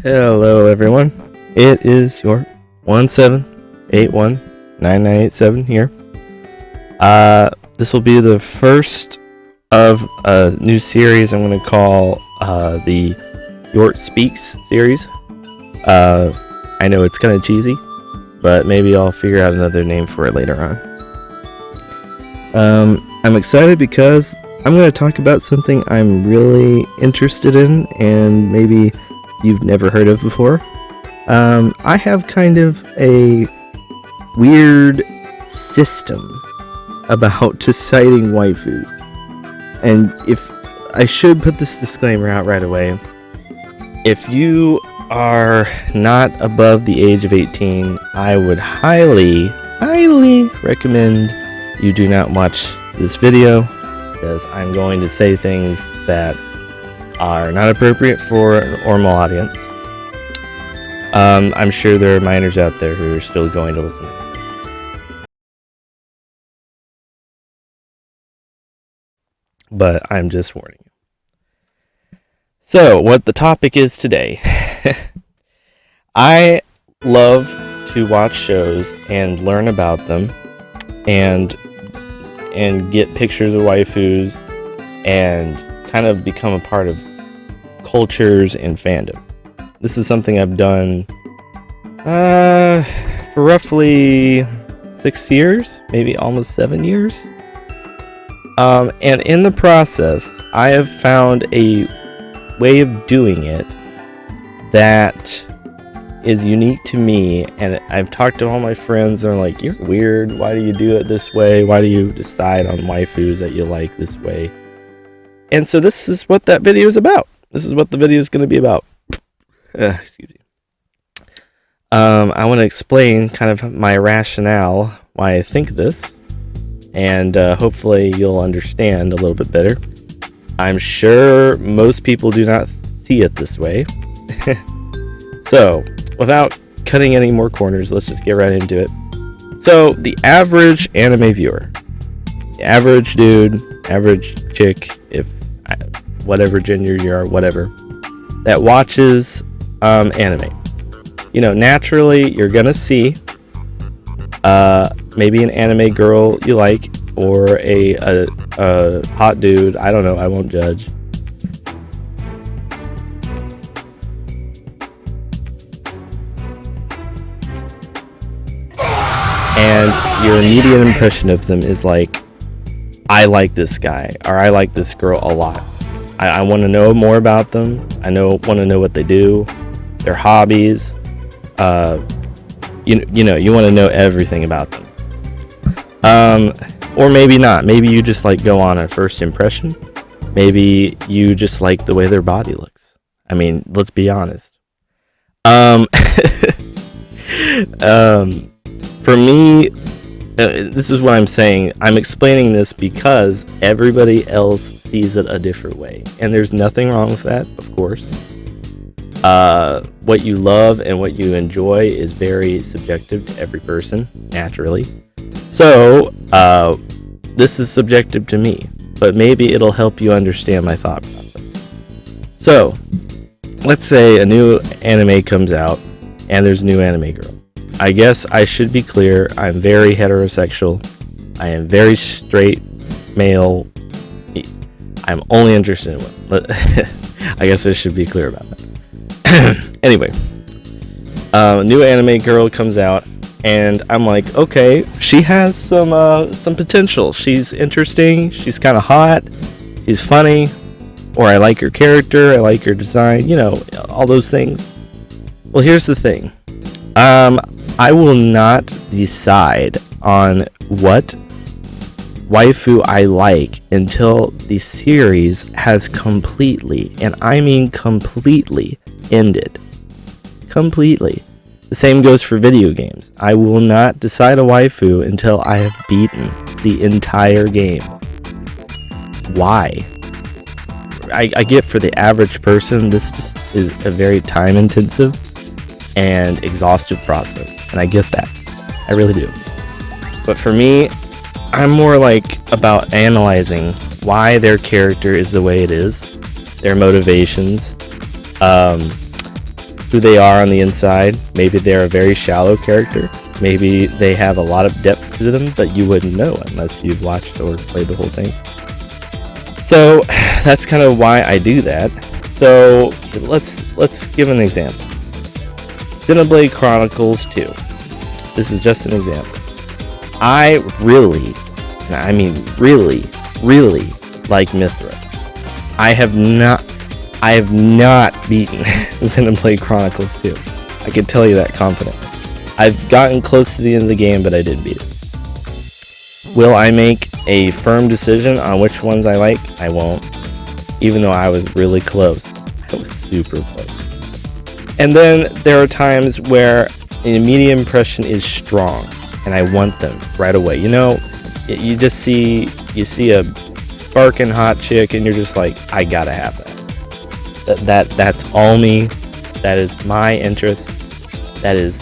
Hello everyone, it is Yort 17819987 here. This will be the first of a new series I'm going to call the Yort Speaks series. I know it's kind of cheesy, but maybe I'll figure out another name for it later on. I'm excited because I'm going to talk about something I'm really interested in and maybe you've never heard of before. I have kind of a weird system about deciding waifus. And if I should put this disclaimer out right away, if you are not above the age of 18, I would highly recommend you do not watch this video, because I'm going to say things that are not appropriate for a normal audience. I'm sure there are minors out there who are still going to listen. But I'm just warning you. So, what the topic is today. I love to watch shows and learn about them and get pictures of waifus and kind of become a part of cultures and fandoms. This is something I've done for roughly 6 years, maybe almost 7 years. And in the process, I have found a way of doing it that is unique to me, and I've talked to all my friends and they're like, "You're weird, why do you do it this way? Why do you decide on waifus that you like this way?" And so this is what that video is about. This is what the video is going to be about. Excuse me. I want to explain kind of my rationale, why I think this, and hopefully you'll understand a little bit better. I'm sure most people do not see it this way. So, without cutting any more corners, let's just get right into it. So, the average anime viewer, the average dude, average chick, whatever gender you are, whatever, that watches anime. You know, naturally, you're gonna see maybe an anime girl you like, or a hot dude. I don't know. I won't judge. And your immediate impression of them is like, I like this guy, or I like this girl a lot. I want to know more about them. Want to know what they do, their hobbies. You want to know everything about them. Or maybe not. Maybe you just like go on a first impression. Maybe you just like the way their body looks. I mean, let's be honest. For me, this is what I'm saying. I'm explaining this because everybody else sees it a different way. And there's nothing wrong with that, of course. What you love and what you enjoy is very subjective to every person, naturally. So, this is subjective to me, but maybe it'll help you understand my thought process. So, let's say a new anime comes out, and there's a new anime girl. I guess I should be clear, I'm very heterosexual. I am very straight male. I'm only interested in women. I guess I should be clear about that. Anyway, a new anime girl comes out, and I'm like, okay, she has some potential. She's interesting. She's kind of hot. She's funny. Or I like her character. I like her design. You know, all those things. Well, here's the thing. I will not decide on what waifu I like until the series has completely, and I mean completely, ended. Completely. The same goes for video games. I will not decide a waifu until I have beaten the entire game. Why? I get for the average person, this just is a very time-intensive and exhaustive process, and I get that. I really do. But for me, I'm more like about analyzing why their character is the way it is, their motivations, who they are on the inside. Maybe they're a very shallow character. Maybe they have a lot of depth to them, but you wouldn't know unless you've watched or played the whole thing. So that's kind of why I do that. So let's give an example. Xenoblade Chronicles 2. This is just an example. I really, and I mean really like Mithra. I have not beaten Xenoblade Chronicles 2. I can tell you that confidently. I've gotten close to the end of the game, but I didn't beat it. Will I make a firm decision on which ones I like? I won't. Even though I was really close. I was super close. And then there are times where an immediate impression is strong, and I want them right away. You know, you just see a sparking hot chick, and you're just like, I gotta have that. That's all me. That is my interest. That is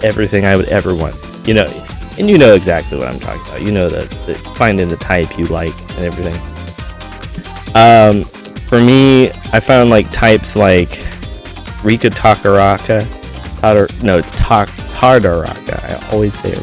everything I would ever want. You know, and you know exactly what I'm talking about. You know the finding the type you like and everything. For me, I found like types like Rika Takaraka. It's Tardaraka. I always say it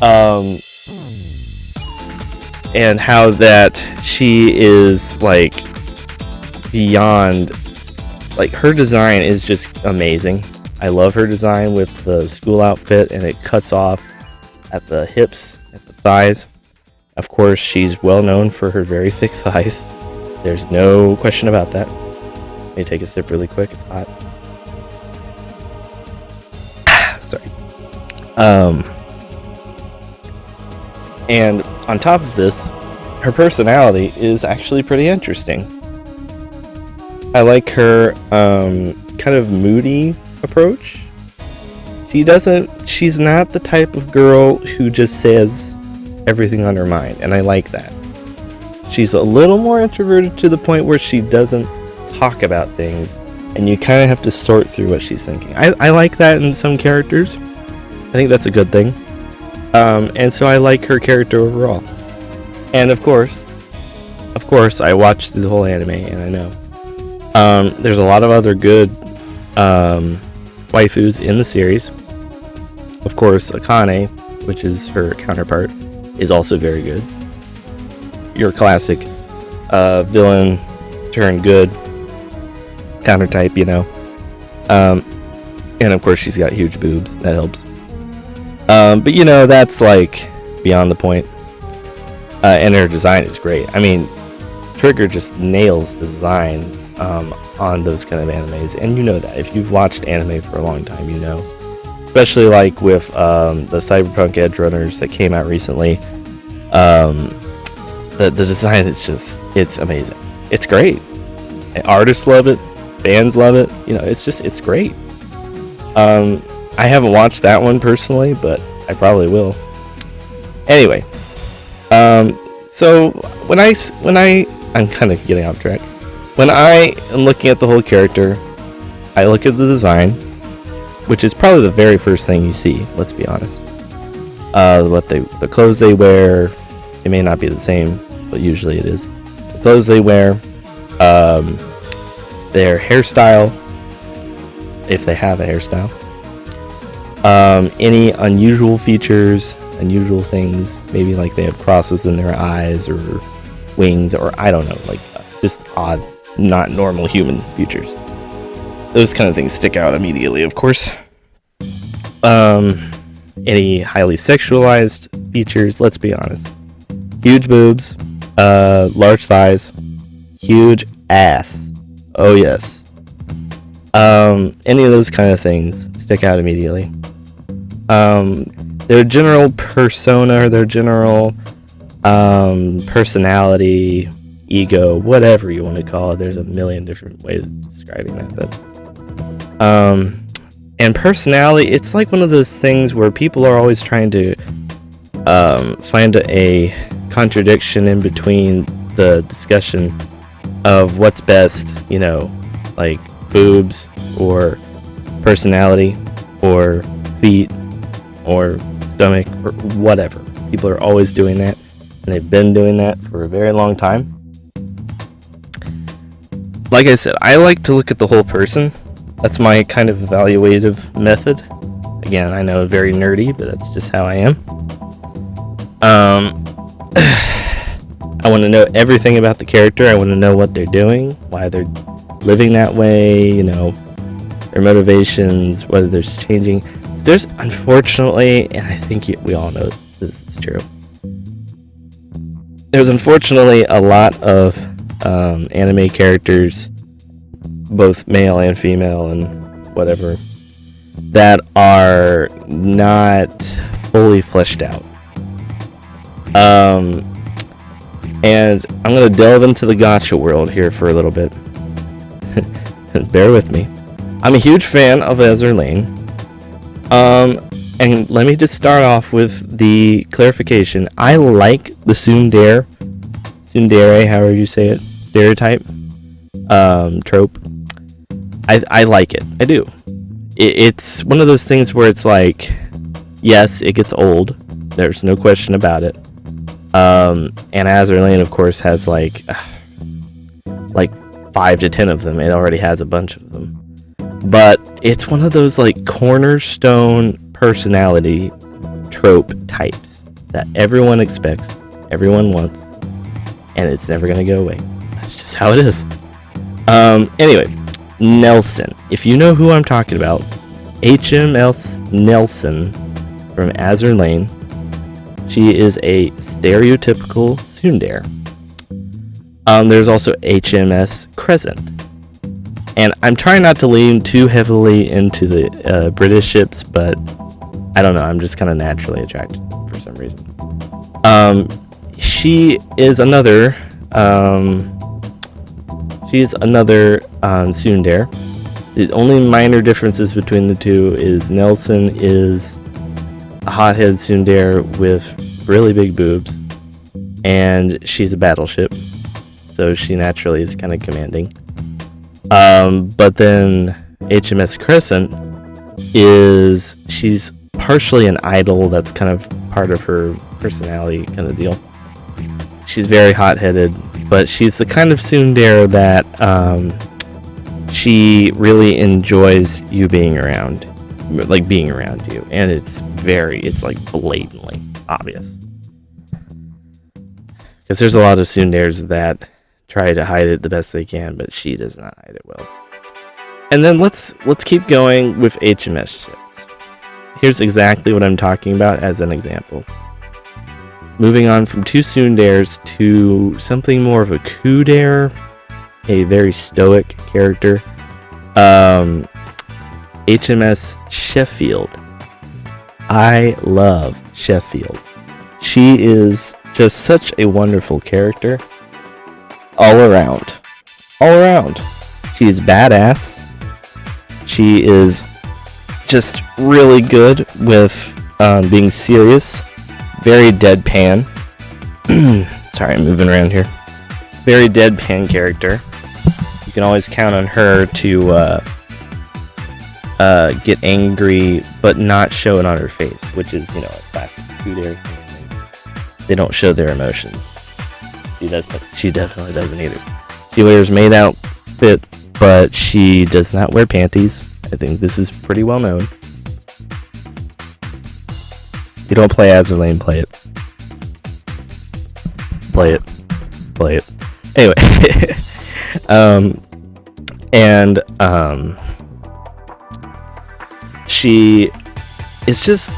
wrong. And how that she is like beyond, like her design is just amazing. I love her design with the school outfit, and it cuts off at the hips, at the thighs. Of course, she's well known for her very thick thighs. There's no question about that. Let me take a sip really quick. It's hot. Sorry. And on top of this, her personality is actually pretty interesting. I like her kind of moody approach. She's not the type of girl who just says everything on her mind, and I like that. She's a little more introverted to the point where she doesn't talk about things, and you kind of have to sort through what she's thinking. I like that in some characters. I think that's a good thing. And so I like her character overall. And of course, I watched through the whole anime, and I know there's a lot of other good waifus in the series. Of course, Akane, which is her counterpart, is also very good. Your classic villain turned good counter type, you know. And of course, she's got huge boobs. That helps. But you know, that's like beyond the point. And her design is great. I mean, Trigger just nails design on those kind of animes, and you know that if you've watched anime for a long time, you know. Especially like with the Cyberpunk Edge Runners that came out recently. The design is it's amazing. It's great. Artists love it. Fans love it. You know, it's great. I haven't watched that one personally, but I probably will. Anyway, so when I'm kind of getting off track. When I am looking at the whole character, I look at the design, which is probably the very first thing you see. Let's be honest. The clothes they wear, it may not be the same, but usually it is. The clothes they wear, their hairstyle, if they have a hairstyle, any unusual features, unusual things, maybe like they have crosses in their eyes or wings, or I don't know, like just odd, not normal human features. Those kind of things stick out immediately, of course. Any highly sexualized features, let's be honest. Huge boobs, large thighs, huge ass. Oh yes. Any of those kind of things stick out immediately. Their general persona, their general personality, ego, whatever you want to call it. There's a million different ways of describing that. But, and personality, it's like one of those things where people are always trying to find a contradiction in between the discussion of what's best, you know, like boobs or personality or feet or stomach or whatever. People are always doing that, and they've been doing that for a very long time. like I said, I like to look at the whole person. That's my kind of evaluative method. Again, I know, very nerdy, but that's just how I am. I want to know everything about the character. I want to know what they're doing, why they're living that way, you know, their motivations, whether there's changing. There's, unfortunately, and I think we all know this is true, there's unfortunately a lot of anime characters, both male and female and whatever, that are not fully fleshed out. And I'm going to delve into the gacha world here for a little bit. Bear with me. I'm a huge fan of Azur Lane. And let me just start off with the clarification. I like the tsundere, however you say it, stereotype, trope. I like it. I do. It's one of those things where it's like, yes, it gets old. There's no question about it. And Azur Lane, of course, has like 5 to 10 of them. It already has a bunch of them. But it's one of those like cornerstone personality trope types that everyone expects, everyone wants, and it's never going to go away. That's just how it is. Anyway, Nelson. If you know who I'm talking about, HMS Nelson from Azur Lane. She is a stereotypical tsundere. There's also HMS Crescent. And I'm trying not to lean too heavily into the British ships, but I don't know. I'm just kind of naturally attracted to them for some reason. She is another tsundere. The only minor differences between the two is Nelson is a hothead tsundere with really big boobs, and she's a battleship, so she naturally is kind of commanding. But then HMS Crescent she's partially an idol. That's kind of part of her personality kind of deal. She's very hot-headed, but she's the kind of tsundere that she really enjoys you being around you, and it's like blatantly obvious. Because there's a lot of tsunderes that try to hide it the best they can, but she does not hide it well. And then let's keep going with HMS ships. Here's exactly what I'm talking about as an example. Moving on from two tsunderes to something more of a kudere, a very stoic character. HMS Sheffield. I love Sheffield. She is just such a wonderful character. All around. She is badass. She is just really good with being serious. Very deadpan. Sorry, I'm moving around here. Very deadpan character. You can always count on her to get angry, but not show it on her face, which is, a classic kudere thing. They don't show their emotions. She definitely doesn't either. She wears maid outfit, but she does not wear panties. I think this is pretty well known. If you don't play Azur Lane, play it. Anyway. She is just,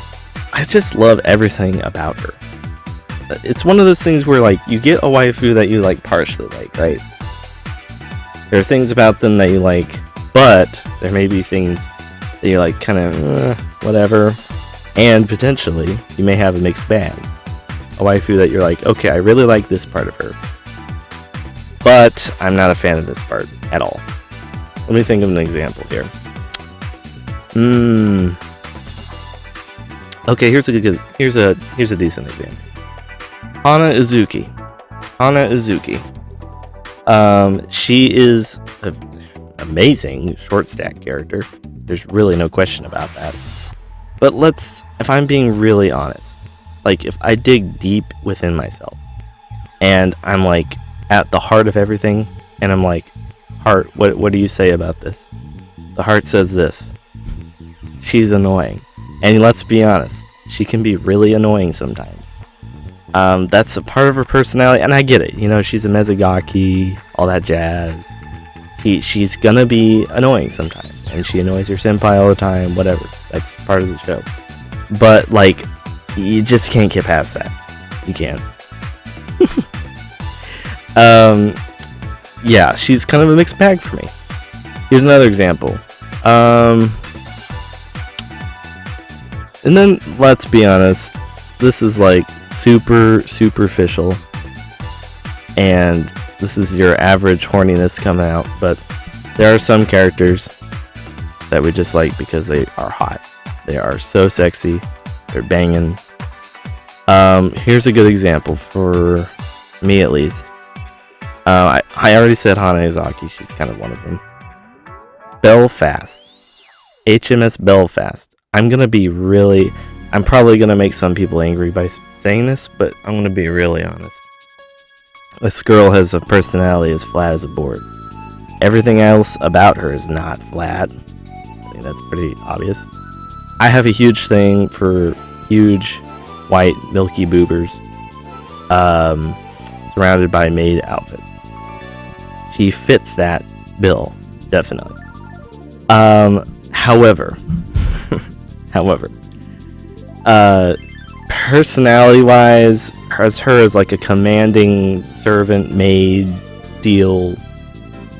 I just love everything about her. It's one of those things where, like, you get a waifu that you, like, partially like, right? There are things about them that you like, but there may be things that you like kind of, whatever. And potentially, you may have a mixed bag. A waifu that you're like, okay, I really like this part of her, but I'm not a fan of this part at all. Let me think of an example here. Okay, here's a decent example. Hana Uzuki. She is an amazing short stack character. There's really no question about that. But if I'm being really honest, like, if I dig deep within myself and I'm like at the heart of everything, and I'm like heart, what do you say about this? The heart says this: she's annoying. And let's be honest, she can be really annoying sometimes. That's a part of her personality, and I get it. You know, she's a Mezugaki, all that jazz. She's gonna be annoying sometimes, and she annoys her senpai all the time, whatever. That's part of the show. But, like, you just can't get past that. You can't. Yeah, she's kind of a mixed bag for me. Here's another example. And then, let's be honest, this is like super superficial, and this is your average horniness coming out, but there are some characters that we just like because they are hot. They are so sexy. They're banging. Here's a good example for me, at least. I already said Hana Izaki. She's kind of one of them. Belfast. HMS Belfast. I'm probably going to make some people angry by saying this, but I'm going to be really honest. This girl has a personality as flat as a board. Everything else about her is not flat. I think that's pretty obvious. I have a huge thing for huge, white, milky boobers, surrounded by maid outfit. She fits that bill, definitely. However, personality-wise, her as like a commanding servant maid deal,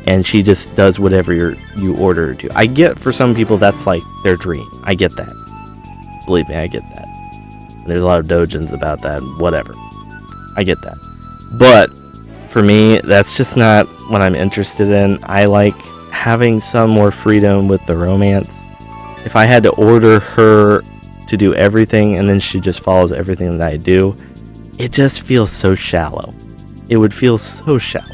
and she just does whatever you order her to. I get for some people that's like their dream. I get that. Believe me, I get that. And there's a lot of dojins about that. Whatever. I get that. But for me, that's just not what I'm interested in. I like having some more freedom with the romance. If I had to order her to do everything and then she just follows everything that I do, it just feels so shallow. It would feel so shallow.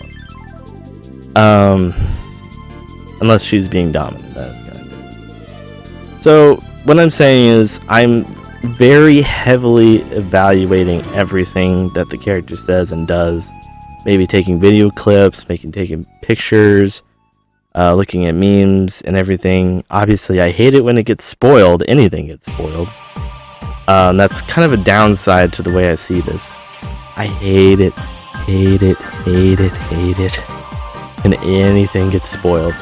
Unless she's being dominant, that's kind of it. So what I'm saying is I'm very heavily evaluating everything that the character says and does. Maybe taking video clips, taking pictures, looking at memes and everything. Obviously, I hate it when it gets spoiled. Anything gets spoiled. That's kind of a downside to the way I see this. I hate it. And anything gets spoiled.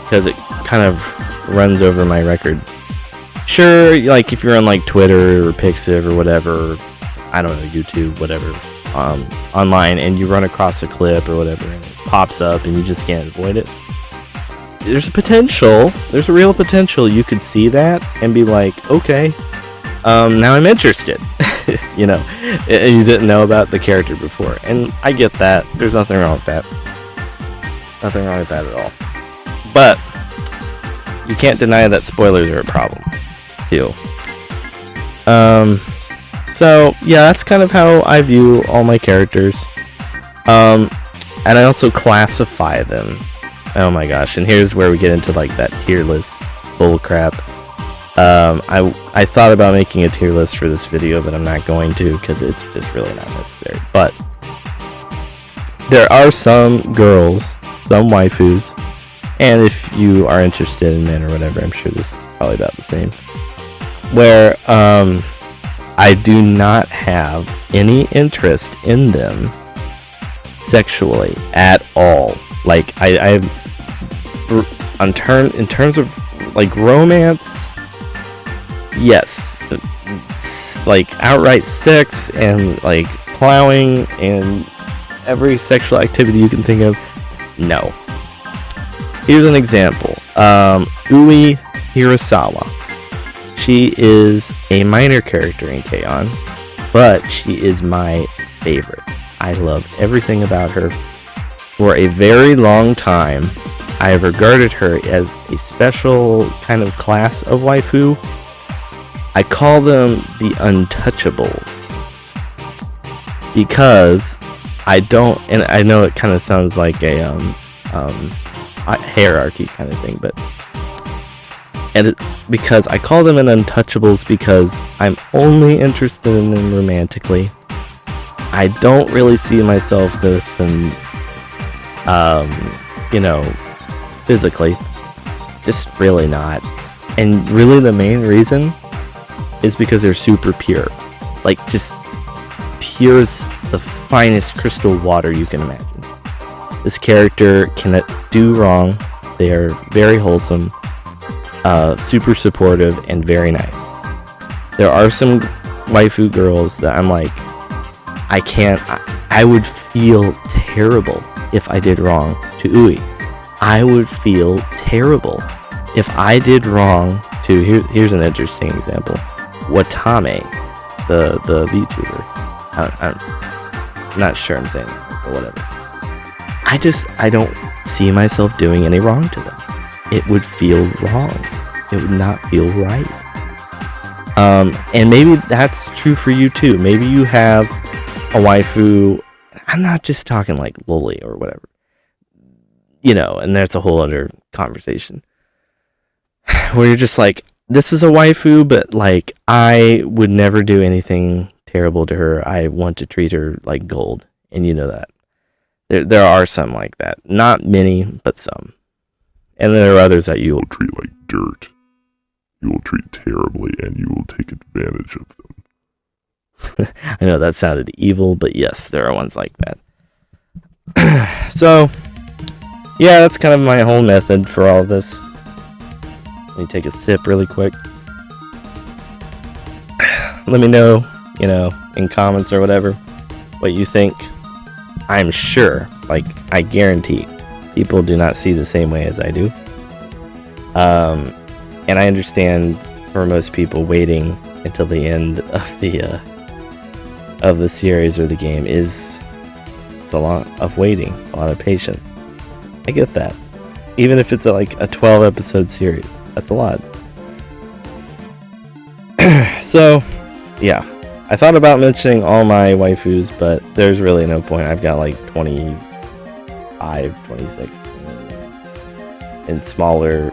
Because it kind of runs over my record. Sure, like if you're on like Twitter or Pixiv or whatever, I don't know, YouTube, whatever, online, and you run across a clip or whatever, and it pops up and you just can't avoid it. There's a real potential you could see that and be like, okay, now I'm interested. You know, and you didn't know about the character before, and I get that. There's nothing wrong with that. Nothing wrong with that at all. But you can't deny that spoilers are a problem too. So yeah, that's kind of how I view all my characters. And I also classify them. Oh my gosh, and here's where we get into like that tier list bullcrap. I thought about making a tier list for this video, but I'm not going to because it's just really not necessary. But there are some girls, some waifus, and if you are interested in men or whatever, I'm sure this is probably about the same, where I do not have any interest in them sexually at all. Like in terms of like romance, yes, like outright sex and like plowing and every sexual activity you can think of, no. Here's an example. Ui Hirasawa. She is a minor character in K-On!, but she is my favorite. I love everything about her. For a very long time, I have regarded her as a special kind of class of waifu. I call them the untouchables. Because I don't, and I know it kind of sounds like a hierarchy kind of thing, but because I call them an untouchables because I'm only interested in them romantically. I don't really see myself with them you know, physically. Just really not. And really the main reason is because they're super pure. Like, just pure as the finest crystal water you can imagine. This character cannot do wrong. They are very wholesome, super supportive, and very nice. There are some waifu girls that I'm like, I would feel terrible if I did wrong to Ui. I would feel terrible if I did wrong to, here's an interesting example, Watame, the VTuber. I'm not sure I'm saying that, but whatever. I don't see myself doing any wrong to them. It would feel wrong. It would not feel right. And maybe that's true for you too. Maybe you have a waifu. I'm not just talking like loli or whatever. You know, and that's a whole other conversation. Where you're just like, this is a waifu, but like, I would never do anything terrible to her. I want to treat her like gold. And you know that. There are some like that. Not many, but some. And there are others that you will treat like dirt. You will treat terribly, and you will take advantage of them. I know that sounded evil, but yes, there are ones like that. So, yeah, that's kind of my whole method for all of this. Let me take a sip really quick. Let me know, you know, in comments or whatever, what you think. I'm sure, like, I guarantee, people do not see the same way as I do. And I understand for most people waiting until the end of the series or the game it's a lot of waiting, a lot of patience. I get that. Even if it's like a 12 episode series, that's a lot. So, yeah. I thought about mentioning all my waifus, but there's really no point. I've got like 25, 26 in smaller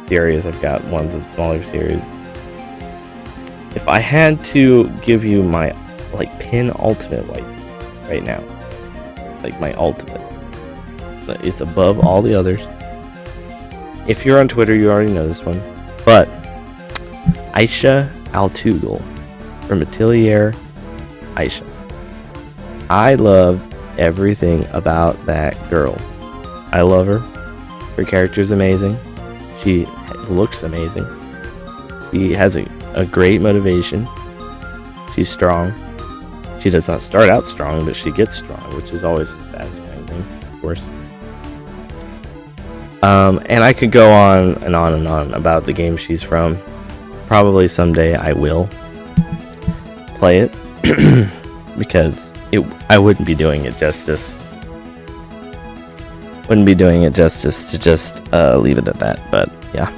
series. I've got ones in smaller series. If I had to give you my like pin ultimate waifu right now, like my ultimate, it's above all the others. If you're on Twitter, you already know this one, but Aisha Altugal from Atelier Aisha. I love everything about that girl. I love her. Her character's amazing. She looks amazing. She has a great motivation. She's strong. She does not start out strong, but she gets strong, which is always a satisfying thing, of course. And I could go on and on and on about the game she's from. Probably someday I will play it because I wouldn't be doing it justice. Wouldn't be doing it justice to just leave it at that, but yeah.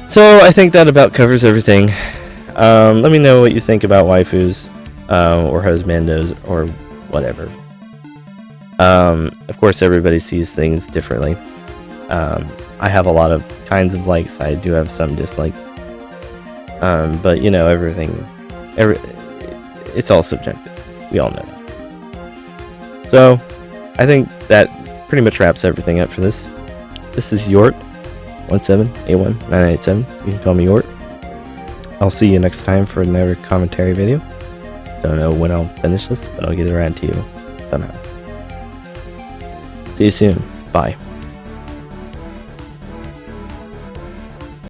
So I think that about covers everything. Let me know what you think about waifus or husbandos or whatever. Of course, everybody sees things differently. I have a lot of kinds of likes. I do have some dislikes. But you know, it's all subjective. We all know that. So, I think that pretty much wraps everything up for this. This is Yort 1781987. You can call me Yort. I'll see you next time for another commentary video. Don't know when I'll finish this, but I'll get it around to you somehow. See you soon. Bye.